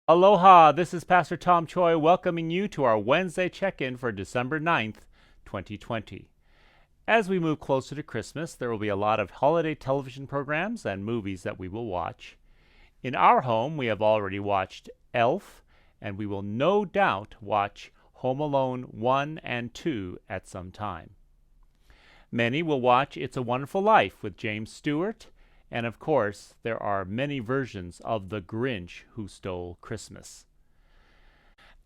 Aloha, this is Pastor Tom Choi welcoming you to our Wednesday check-in for December 9th, 2020. As we move closer to Christmas, there will be a lot of holiday television programs and movies that we will watch. In our home, we have already watched Elf, and we will no doubt watch Home Alone 1 and 2 at some time. Many will watch It's a Wonderful Life with James Stewart, and of course, there are many versions of The Grinch Who Stole Christmas.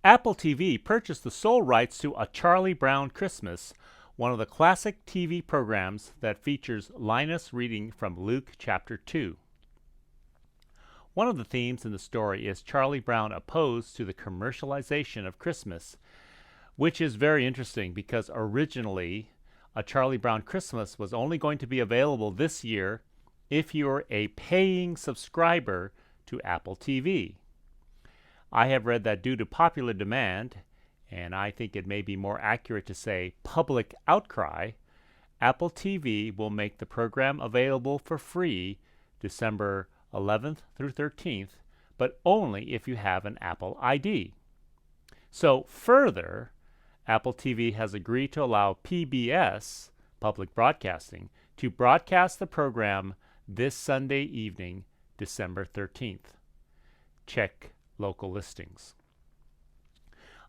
Apple TV purchased the sole rights to A Charlie Brown Christmas, one of the classic TV programs that features Linus reading from Luke chapter 2. One of the themes in the story is Charlie Brown opposed to the commercialization of Christmas, which is very interesting because originally A Charlie Brown Christmas was only going to be available this year if you're a paying subscriber to Apple TV. I have read that due to popular demand, and I think it may be more accurate to say public outcry, Apple TV will make the program available for free December 11th through 13th, but only if you have an Apple ID. So further, Apple TV has agreed to allow PBS, Public Broadcasting, to broadcast the program this Sunday evening, December 13th. Check local listings.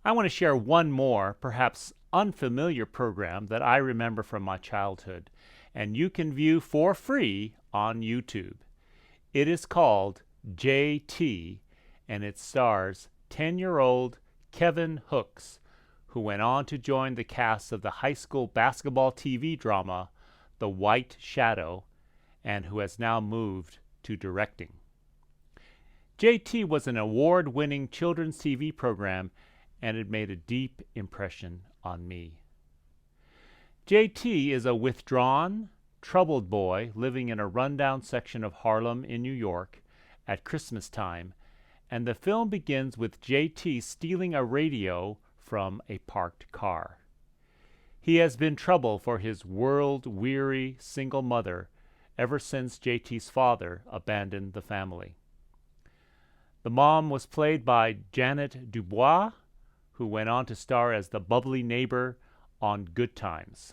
I want to share one more, perhaps unfamiliar program that I remember from my childhood, and you can view for free on YouTube. It is called JT, and it stars 10-year-old Kevin Hooks, who went on to join the cast of the high school basketball TV drama The White Shadow, and who has now moved to directing. JT was an award-winning children's TV program, and it made a deep impression on me. JT is a withdrawn, troubled boy living in a rundown section of Harlem in New York at Christmas time, and the film begins with JT stealing a radio from a parked car. He has been trouble for his world-weary single mother ever since JT's father abandoned the family. The mom was played by Janet Dubois, who went on to star as the bubbly neighbor on Good Times.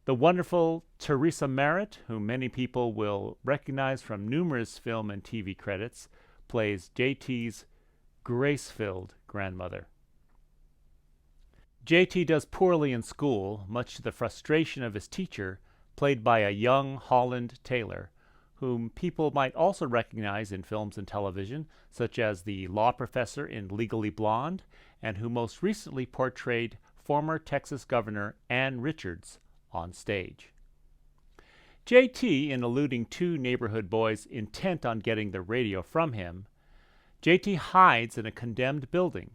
The wonderful Teresa Merritt, whom many people will recognize from numerous film and TV credits, plays JT's grace-filled grandmother. JT does poorly in school, much to the frustration of his teacher, played by a young Holland Taylor, whom people might also recognize in films and television, such as the law professor in Legally Blonde, and who most recently portrayed former Texas Governor Ann Richards on stage. JT, in eluding two neighborhood boys intent on getting the radio from him, JT hides in a condemned building,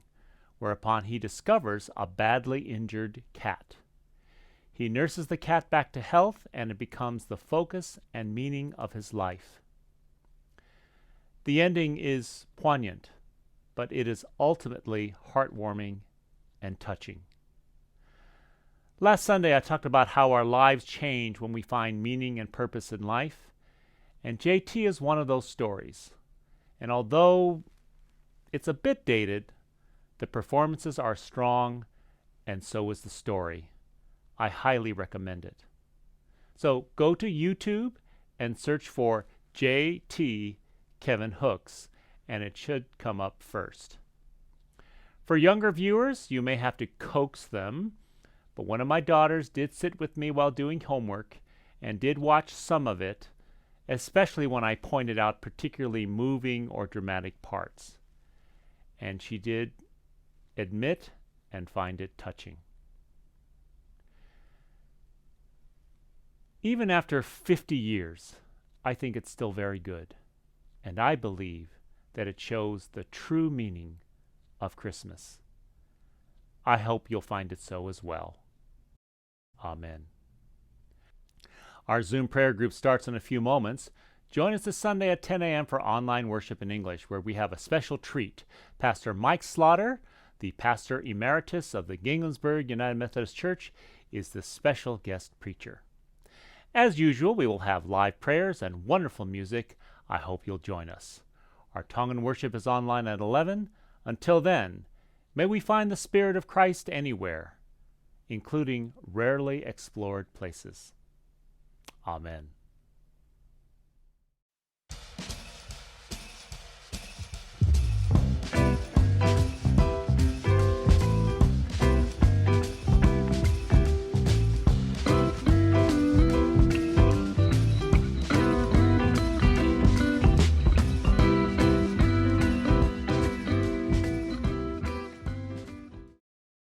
whereupon he discovers a badly injured cat. He nurses the cat back to health, and it becomes the focus and meaning of his life. The ending is poignant, but it is ultimately heartwarming and touching. Last Sunday, I talked about how our lives change when we find meaning and purpose in life, and JT is one of those stories. And although it's a bit dated, the performances are strong, and so is the story. I highly recommend it. So go to YouTube and search for JT Kevin Hooks, and it should come up first. For younger viewers, you may have to coax them, but one of my daughters did sit with me while doing homework and did watch some of it, especially when I pointed out particularly moving or dramatic parts. And she did admit and find it touching. Even after 50 years, I think it's still very good, and I believe that it shows the true meaning of Christmas. I hope you'll find it so as well. Amen. Our Zoom prayer group starts in a few moments. Join us this Sunday at 10 a.m. for online worship in English, where we have a special treat. Pastor Mike Slaughter, the pastor emeritus of the Ginghamsburg United Methodist Church, is the special guest preacher. As usual, we will have live prayers and wonderful music. I hope you'll join us. Our Tongan worship is online at 11. Until then, may we find the Spirit of Christ anywhere, including rarely explored places. Amen.